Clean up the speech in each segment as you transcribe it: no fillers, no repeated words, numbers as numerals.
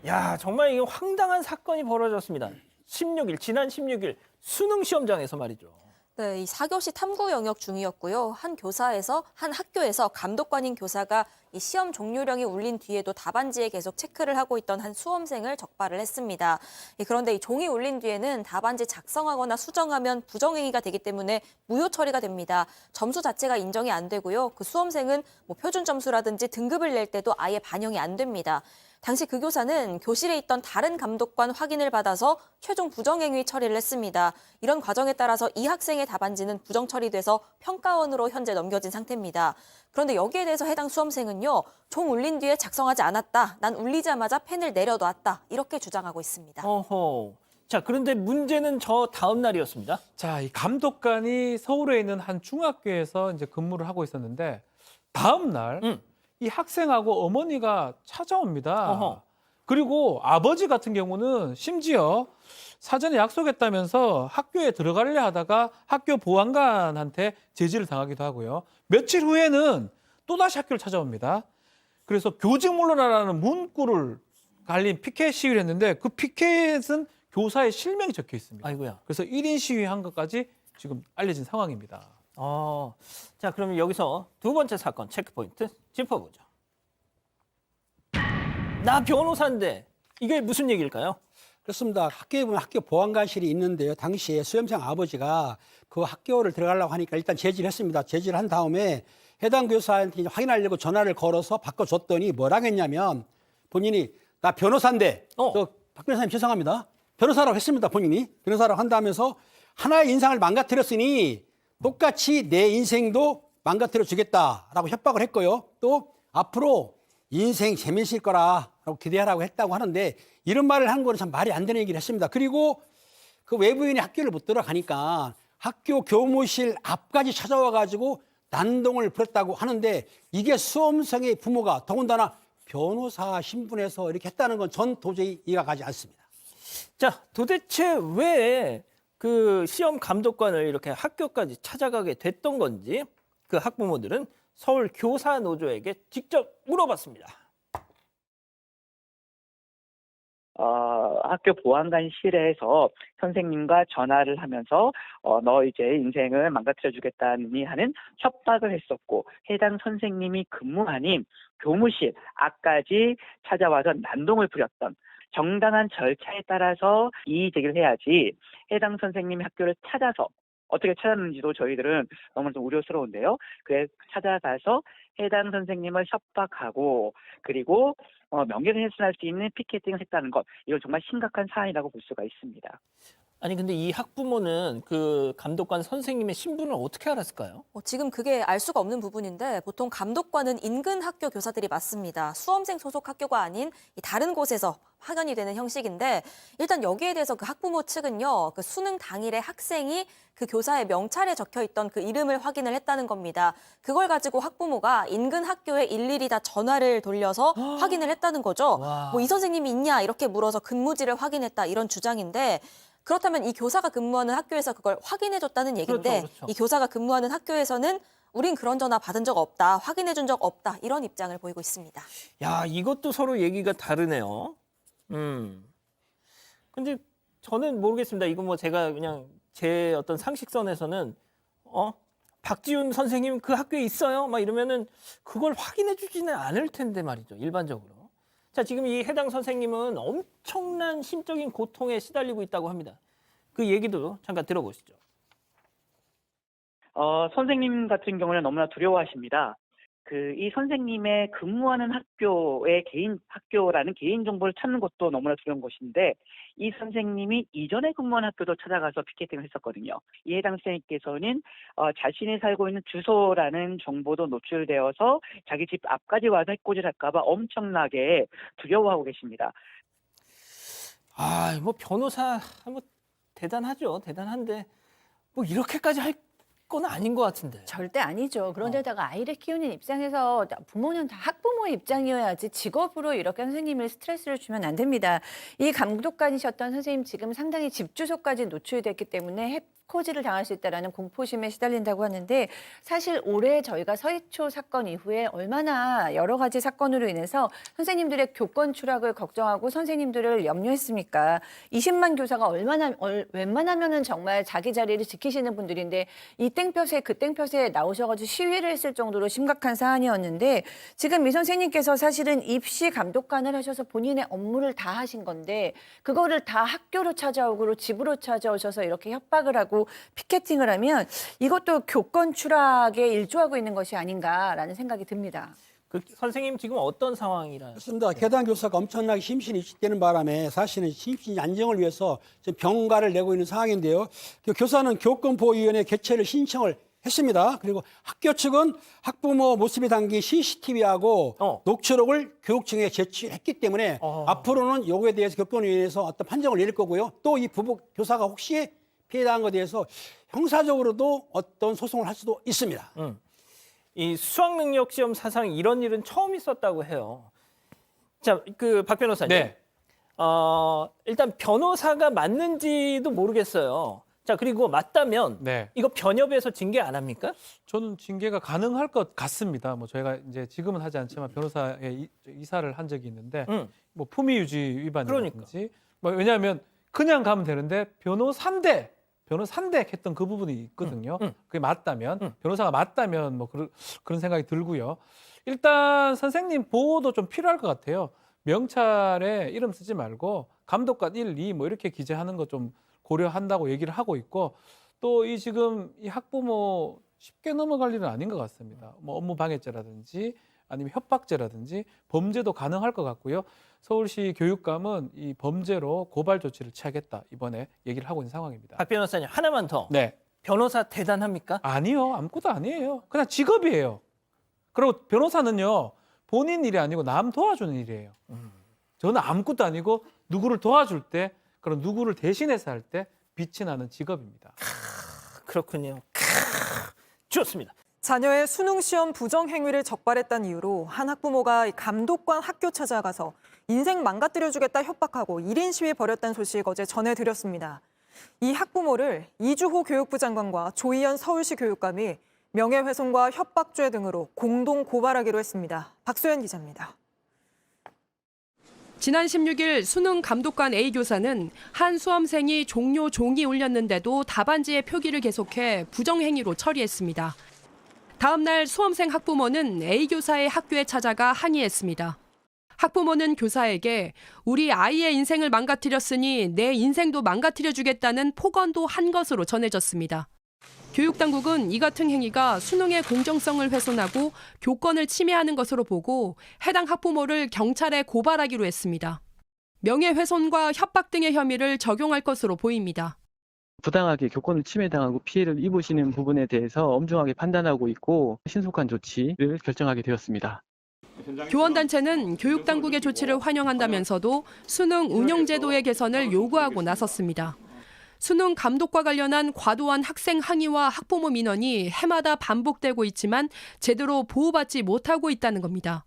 야, 정말 이게 황당한 사건이 벌어졌습니다. 16일, 지난 16일 수능 시험장에서 말이죠. 네, 이 4교시 탐구 영역 중이었고요. 한 학교에서 감독관인 교사가 이 시험 종료령이 울린 뒤에도 답안지에 계속 체크를 하고 있던 한 수험생을 적발을 했습니다. 그런데 이 종이 울린 뒤에는 답안지 작성하거나 수정하면 부정행위가 되기 때문에 무효 처리가 됩니다. 점수 자체가 인정이 안 되고요. 그 수험생은 뭐 표준 점수라든지 등급을 낼 때도 아예 반영이 안 됩니다. 당시 그 교사는 교실에 있던 다른 감독관 확인을 받아서 최종 부정행위 처리를 했습니다. 이런 과정에 따라서 이 학생의 답안지는 부정 처리돼서 평가원으로 현재 넘겨진 상태입니다. 그런데 여기에 대해서 해당 수험생은요, 종 울린 뒤에 작성하지 않았다. 난 울리자마자 펜을 내려놨다. 이렇게 주장하고 있습니다. 어허. 자, 그런데 문제는 저 다음 날이었습니다. 자, 이 감독관이 서울에 있는 한 중학교에서 이제 근무를 하고 있었는데 다음 날 이 학생하고 어머니가 찾아옵니다. 어허. 그리고 아버지 같은 경우는 심지어 사전에 약속했다면서 학교에 들어가려 하다가 학교 보안관한테 제지를 당하기도 하고요. 며칠 후에는 또다시 학교를 찾아옵니다. 그래서 교직 물러나라는 문구를 달린 피켓 시위를 했는데 그 피켓은 교사의 실명이 적혀 있습니다. 아이고야. 그래서 1인 시위한 것까지 지금 알려진 상황입니다. 자, 그러면 여기서 두 번째 사건 체크포인트 짚어보죠. 나 변호사인데 이게 무슨 얘기일까요? 그렇습니다. 학교에 보면 학교 보안관실이 있는데요. 당시에 수험생 아버지가 그 학교를 들어가려고 하니까 일단 제지를 했습니다. 제지를 한 다음에 해당 교사한테 이제 확인하려고 전화를 걸어서 바꿔줬더니 뭐라고 했냐면 본인이 나 변호사인데 박 변호사님 죄송합니다. 변호사라고 했습니다. 본인이 변호사라고 한다면서 하나의 인상을 망가뜨렸으니 똑같이 내 인생도 망가뜨려 주겠다라고 협박을 했고요. 또 앞으로 인생 재미있을 거라고 기대하라고 했다고 하는데 이런 말을 한 거는 참 말이 안 되는 얘기를 했습니다. 그리고 그 외부인이 학교를 못 들어가니까 학교 교무실 앞까지 찾아와 가지고 난동을 부렸다고 하는데 이게 수험생의 부모가 더군다나 변호사 신분에서 이렇게 했다는 건 전 도저히 이해가 가지 않습니다. 자, 도대체 왜 그 시험 감독관을 이렇게 학교까지 찾아가게 됐던 건지 그 학부모들은 서울 교사 노조에게 직접 물어봤습니다. 학교 보안관실에서 선생님과 전화를 하면서 너 이제 인생을 망가뜨려 주겠다니 하는 협박을 했었고 해당 선생님이 근무하는 교무실 앞까지 찾아와서 난동을 부렸던 정당한 절차에 따라서 이의 제기를 해야지 해당 선생님이 학교를 찾아서 어떻게 찾았는지도 저희들은 너무 좀 우려스러운데요. 그래서 찾아가서 해당 선생님을 협박하고 그리고 명예훼손할 수 있는 피켓팅을 했다는 것, 이건 정말 심각한 사안이라고 볼 수가 있습니다. 아니 근데 이 학부모는 그 감독관 선생님의 신분을 어떻게 알았을까요? 지금 그게 알 수가 없는 부분인데 보통 감독관은 인근 학교 교사들이 맞습니다. 수험생 소속 학교가 아닌 다른 곳에서 파견이 되는 형식인데 일단 여기에 대해서 그 학부모 측은요. 그 수능 당일에 학생이 그 교사의 명찰에 적혀있던 그 이름을 확인을 했다는 겁니다. 그걸 가지고 학부모가 인근 학교에 일일이 다 전화를 돌려서 확인을 했다는 거죠. 뭐 이 선생님이 있냐 이렇게 물어서 근무지를 확인했다 이런 주장인데 그렇다면 이 교사가 근무하는 학교에서 그걸 확인해줬다는 얘기인데 그렇죠. 이 교사가 근무하는 학교에서는 우린 그런 전화 받은 적 없다, 확인해준 적 없다 이런 입장을 보이고 있습니다. 야, 이것도 서로 얘기가 다르네요. 근데 저는 모르겠습니다. 이거 뭐 제가 그냥 제 어떤 상식선에서는 박지훈 선생님 그 학교에 있어요? 막 이러면은 그걸 확인해 주지는 않을 텐데 말이죠. 일반적으로. 자, 지금 이 해당 선생님은 엄청난 심적인 고통에 시달리고 있다고 합니다. 그 얘기도 잠깐 들어보시죠. 선생님 같은 경우는 너무나 두려워하십니다. 이 선생님의 근무하는 학교의 학교라는 개인 정보를 찾는 것도 너무나 두려운 것인데 이 선생님이 이전에 근무한 학교도 찾아가서 피켓팅을 했었거든요. 이 해당 선생님께서는 자신이 살고 있는 주소라는 정보도 노출되어서 자기 집 앞까지 와서 해코지를 할까 봐 엄청나게 두려워하고 계십니다. 뭐 변호사 뭐 대단하죠. 대단한데 뭐 이렇게까지 할 건 아닌 것 같은데. 절대 아니죠. 그런데다가 아이를 키우는 입장에서 부모는 다 학부모 학부모의 입장이어야지 직업으로 이렇게 선생님을 스트레스를 주면 안 됩니다. 이 감독관이셨던 선생님 지금 상당히 집 주소까지 노출됐기 때문에 해코지를 당할 수 있다는 공포심에 시달린다고 하는데 사실 올해 저희가 서희초 사건 이후에 얼마나 여러 가지 사건으로 인해서 선생님들의 교권 추락을 걱정하고 선생님들을 염려했습니까? 20만 교사가 웬만하면은 정말 자기 자리를 지키시는 분들인데 이 땡볕에 그 땡볕에 나오셔가지고 시위를 했을 정도로 심각한 사안이었는데 지금 이 선생님께서 사실은 입시 감독관을 하셔서 본인의 업무를 다 하신 건데 그거를 다 학교로 찾아오고 집으로 찾아오셔서 이렇게 협박을 하고 피켓팅을 하면 이것도 교권 추락에 일조하고 있는 것이 아닌가라는 생각이 듭니다. 그 선생님 지금 어떤 상황이라? 그렇습니다. 괴담 교사가 엄청나게 심신이 위축되는 바람에 사실은 심신 안정을 위해서 지금 병가를 내고 있는 상황인데요. 그 교사는 교권보호위원회 개최를 신청을 했습니다. 그리고 학교 측은 학부모 모습이 담긴 CCTV하고 녹취록을 교육청에 제출했기 때문에 앞으로는 요거에 대해서 교권위원회에서 어떤 판정을 내릴 거고요. 또 이 부부 교사가 혹시 피해당한 것에 대해서 형사적으로도 어떤 소송을 할 수도 있습니다. 이 수학능력시험 사상 이런 일은 처음 있었다고 해요. 자, 그 박 변호사님. 네. 일단 변호사가 맞는지도 모르겠어요. 자, 그리고 맞다면 네. 이거 변협에서 징계 안 합니까? 저는 징계가 가능할 것 같습니다. 뭐 저희가 이제 지금은 하지 않지만 변호사에 이사를 한 적이 있는데 뭐 품위 유지 위반이라든지 뭐 왜냐하면 그냥 가면 되는데 변호사인데 했던 그 부분이 있거든요. 그게 맞다면 변호사가 맞다면 뭐 그런 생각이 들고요. 일단 선생님 보호도 좀 필요할 것 같아요. 명찰에 이름 쓰지 말고 감독관 1, 2 뭐 이렇게 기재하는 거 좀 고려한다고 얘기를 하고 있고 또 지금 이 학부모 쉽게 넘어갈 일은 아닌 것 같습니다. 뭐 업무 방해죄라든지 아니면 협박죄라든지 범죄도 가능할 것 같고요. 서울시 교육감은 이 범죄로 고발 조치를 취하겠다 이번에 얘기를 하고 있는 상황입니다. 박 변호사님 하나만 더. 네. 변호사 대단합니까? 아니요. 아무것도 아니에요. 그냥 직업이에요. 그리고 변호사는요. 본인 일이 아니고 남 도와주는 일이에요. 저는 아무것도 아니고 누구를 도와줄 때 그런 누구를 대신해서 할 때 빛이 나는 직업입니다. 그렇군요. 좋습니다. 자녀의 수능 시험 부정 행위를 적발했다는 이유로 한 학부모가 감독관 학교 찾아가서 인생 망가뜨려주겠다 협박하고 1인 시위 벌였다는 소식 어제 전해드렸습니다. 이 학부모를 이주호 교육부 장관과 조희연 서울시 교육감이 명예훼손과 협박죄 등으로 공동 고발하기로 했습니다. 박소연 기자입니다. 지난 16일 수능 감독관 A 교사는 한 수험생이 종료 종이 울렸는데도 답안지에 표기를 계속해 부정행위로 처리했습니다. 다음 날 수험생 학부모는 A 교사의 학교에 찾아가 항의했습니다. 학부모는 교사에게 우리 아이의 인생을 망가뜨렸으니 내 인생도 망가뜨려주겠다는 폭언도 한 것으로 전해졌습니다. 교육당국은 이 같은 행위가 수능의 공정성을 훼손하고 교권을 침해하는 것으로 보고 해당 학부모를 경찰에 고발하기로 했습니다. 명예훼손과 협박 등의 혐의를 적용할 것으로 보입니다. 부당하게 교권을 침해당하고 피해를 입으시는 부분에 대해서 엄중하게 판단하고 있고 신속한 조치를 결정하게 되었습니다. 교원단체는 교육당국의 조치를 환영한다면서도 수능 운영제도의 개선을 요구하고 나섰습니다. 수능 감독과 관련한 과도한 학생 항의와 학부모 민원이 해마다 반복되고 있지만 제대로 보호받지 못하고 있다는 겁니다.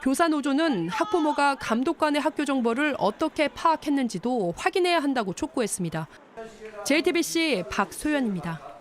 교사노조는 학부모가 감독관의 학교 정보를 어떻게 파악했는지도 확인해야 한다고 촉구했습니다. JTBC 박소연입니다.